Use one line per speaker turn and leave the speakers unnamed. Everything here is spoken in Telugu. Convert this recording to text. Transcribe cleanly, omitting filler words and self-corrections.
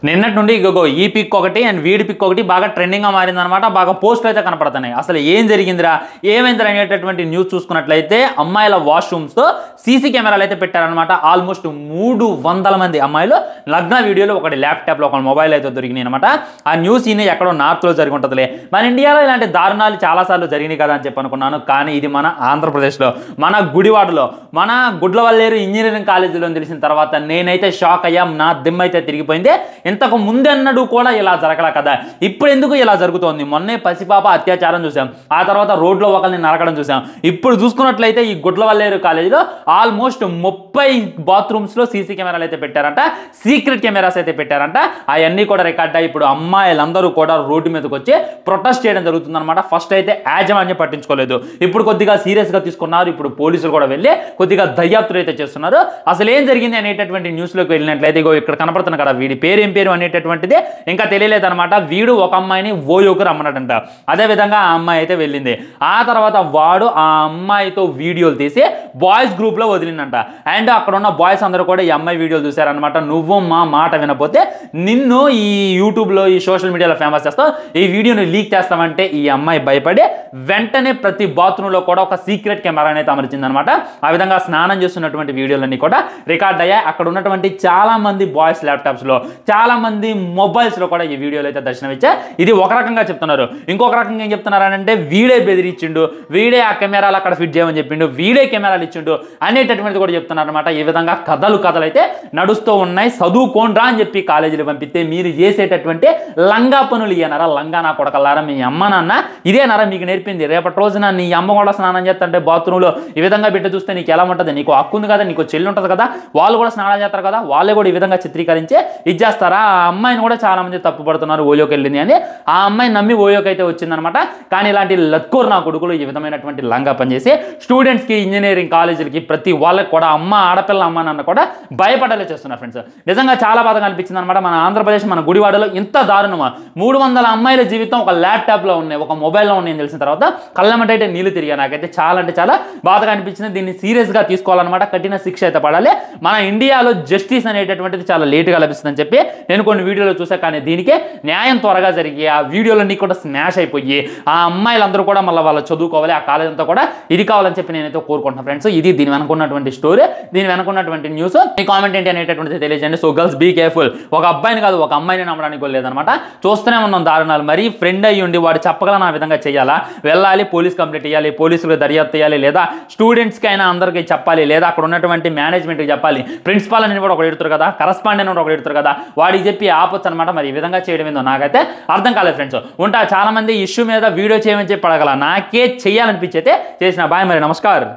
నిన్నటి నుండి ఇగో ఈ పిక్ ఒకటి అండ్ వీడి పిక్ ఒకటి బాగా ట్రెండింగ్గా మారిందనమాట. బాగా పోస్టులు అయితే కనపడుతున్నాయి. అసలు ఏం జరిగిందిరా ఏమైందిరా అనేటటువంటి న్యూస్ చూసుకున్నట్లయితే అమ్మాయిల వాష్రూమ్స్తో సీసీ కెమెరాలు అయితే పెట్టారనమాట. ఆల్మోస్ట్ 300 మంది అమ్మాయిలు లగ్న వీడియోలు ఒకటి ల్యాప్టాప్లో ఒక మొబైల్ అయితే దొరికినాయి అనమాట. ఆ న్యూస్ ఈయన ఎక్కడో నార్త్లో జరిగి ఉంటుందిలే. మన ఇండియాలో ఇలాంటి దారుణాలు చాలాసార్లు జరిగినాయి కదా అని చెప్పి అనుకున్నాను. కానీ ఇది మన ఆంధ్రప్రదేశ్లో మన గుడివాడలో మన గుడ్లవల్లేరు ఇంజనీరింగ్ కాలేజీలో తెలిసిన తర్వాత నేనైతే షాక్ అయ్యా. నా దిమ్మ అయితే తిరిగిపోయింది. ఇంతకు ముందెన్నడూ కూడా ఇలా జరగల కదా, ఇప్పుడు ఎందుకు ఇలా జరుగుతోంది? మొన్నే పసిపాప అత్యాచారం చూసాం, ఆ తర్వాత రోడ్లో ఒకరిని నరకడం చూసాం. ఇప్పుడు చూసుకున్నట్లయితే ఈ గుడ్లవల్లేరు కాలేజీలో ఆల్మోస్ట్ 30 బాత్రూమ్స్లో సీసీ కెమెరాలు అయితే పెట్టారంట, సీక్రెట్ కెమెరాస్ అయితే పెట్టారంట. అవన్నీ కూడా రికార్డ్ అయ్యి ఇప్పుడు అమ్మాయిలందరూ కూడా రోడ్డు మీదకి వచ్చి ప్రొటెస్ట్ చేయడం జరుగుతుందన్నమాట. ఫస్ట్ అయితే యాజమాన్యం పట్టించుకోలేదు, ఇప్పుడు కొద్దిగా సీరియస్గా తీసుకున్నారు. ఇప్పుడు పోలీసులు కూడా వెళ్ళి కొద్దిగా దర్యాప్తులు అయితే చేస్తున్నారు. అసలు ఏం జరిగింది అనేటటువంటి న్యూస్లోకి వెళ్ళినట్లయితే ఇగో ఇక్కడ కనపడుతున్న కదా వీడి పేరు ఏం పేరు అనేటటువంటిది ఇంకా తెలియలేదన్నమాట. వీడు ఒక అమ్మాయిని ఓయోకి రమ్మన్నాడంట. అదేవిధంగా ఆ అమ్మాయి అయితే వెళ్ళింది. ఆ తర్వాత వాడు ఆ అమ్మాయితో వీడియోలు తీసి బాయ్స్ గ్రూప్లో వదిలిందంట. అండ్ అక్కడ ఉన్న బాయ్స్ అందరూ కూడా ఈ అమ్మాయి వీడియోలు చూశారనమాట. నువ్వు మా మాట వినపోతే నిన్ను ఈ యూట్యూబ్లో ఈ సోషల్ మీడియాలో ఫేమస్ చేస్తావు, ఈ వీడియోని లీక్ చేస్తామంటే ఈ అమ్మాయి భయపడి వెంటనే ప్రతి బాత్రూంలో కూడా ఒక సీక్రెట్ కెమెరా అయితే అమర్చిందనమాట. ఆ విధంగా స్నానం చేస్తున్నటువంటి వీడియోలన్నీ కూడా రికార్డ్ అయ్యాయి. అక్కడ ఉన్నటువంటి చాలా మంది బాయ్స్ ల్యాప్టాప్స్లో, చాలా మంది మొబైల్స్లో కూడా ఈ వీడియోలు అయితే దర్శనం ఇచ్చాయి. ఇది ఒక రకంగా చెప్తున్నారు. ఇంకొక రకంగా ఏం చెప్తున్నారంటే వీడే బెదిరించిండు, వీడే ఆ కెమెరాలు అక్కడ ఫిట్ చేయమని చెప్పిండు, వీడే కెమెరాలు ఇచ్చిండు అనేటటువంటిది కూడా చెప్తున్నారు అనమాట. ఈ విధంగా కథలు అయితే నడుస్తూ ఉన్నాయి. చదువుకోండ్రా అని చెప్పి కాలేజీలు పంపిస్తే మీరు చేసేటటువంటి లంగా పనులు ఇయ్యనారా? లంగా నా కొడకల్లారా, మీ అమ్మ నాన్న ఇదేనారా మీకు నేర్పింది? రేపటి రోజున నీ అమ్మ కూడా స్నానం చేస్తుంటే బాత్రూంలో ఈ విధంగా పెట్టి చూస్తే నీకు ఎలా ఉంటుంది? నీకు హక్కు ఉంది కదా, నీకు చెల్లి ఉంటుంది కదా, వాళ్ళు కూడా స్నానం చేస్తారు కదా, వాళ్ళే కూడా ఈ విధంగా చిత్రీకరించి ఇచ్చేస్తారా? ఆ అమ్మాయిని కూడా చాలా మంది తప్పు పడుతున్నారు, ఓయోకి వెళ్ళింది అని. ఆ అమ్మాయి నమ్మి ఓయోకి అయితే వచ్చిందనమాట. కానీ ఇలాంటి లక్కూరు నా కొడుకులు ఈ విధమైనటువంటి లంగా పనిచేసి స్టూడెంట్స్కి, ఇంజనీరింగ్ కాలేజీలకి ప్రతి వాళ్ళకి కూడా ఆడపిల్ల అమ్మ నాన్న కూడా భయపడలే చేస్తున్నారు ఫ్రెండ్స్. నిజంగా చాలా బాధగా అనిపించింది అనమాట. మన ఆంధ్రప్రదేశ్ మన గుడివాడలో ఇంత దారుణమా? 300 అమ్మాయిల జీవితం ఒక ల్యాప్టాప్లో ఉన్నాయి, ఒక మొబైల్లో ఉన్నాయని తెలిసిన తర్వాత కళ్ళమటైతే నీళ్ళు తిరిగా. నాకైతే చాలా అంటే చాలా బాధగా అనిపించింది. దీన్ని సీరియస్గా తీసుకోవాలన్నమాట. కఠిన శిక్ష అయితే పడాలి. మన ఇండియాలో జస్టిస్ అనేటటువంటిది చాలా లేటుగా లభిస్తుందని చెప్పి నేను కొన్ని వీడియోలో చూసా. కానీ దీనికి న్యాయం త్వరగా జరిగి ఆ వీడియోలన్నీ కూడా స్మాష్ అయిపోయి ఆ అమ్మాయిలందరూ కూడా మళ్ళీ వాళ్ళు చదువుకోవాలి, ఆ కాలేజ్ అంతా కూడా ఇది కావాలని చెప్పి నేనైతే కోరుకుంటున్నాను ఫ్రెండ్స్. ఇది దీని వెనుకున్నటువంటి స్టోరీ, దీని వెనుకున్నటువంటి న్యూస్. మీ కామెంట్ ఏంటి అనేటటువంటిది తెలియజేయండి. So girls be careful. ఒక అబ్బాయిని కాదు ఒక అమ్మాయిని నమ్మడానికి లేదనమాట. చూస్తూనే ఉన్నాం దారుణాలు. మరీ ఫ్రెండ్ అయ్యి ఉండి వాడు చెప్పగల నా విధంగా చేయాలా? వెళ్ళాలి, పోలీస్ కంప్లైంట్ ఇవ్వాలి, పోలీసులు దర్యాప్తు చేయాలి, లేదా స్టూడెంట్స్కి అయినా అందరికీ చెప్పాలి, లేదా అక్కడ ఉన్నటువంటి మేనేజ్మెంట్కి చెప్పాలి. ప్రిన్సిపాల్ అని కూడా ఒకటి ఎడుతారు కదా, కరస్పాండెంట్ అని ఒకటి ఎడుతారు కదా, వాడికి చెప్పి ఆపొచ్చు అనమాట. మరి ఈ విధంగా చేయడం ఏందో నాకైతే అర్థం కాలేదు ఫ్రెండ్స్. ఉంటా చాలా మంది ఇష్యూ మీద వీడియో చేయమని చెప్పి అడగల, నాకే చేయాలనిపించి అయితే చేసిన. బాయ్, మరి నమస్కారం.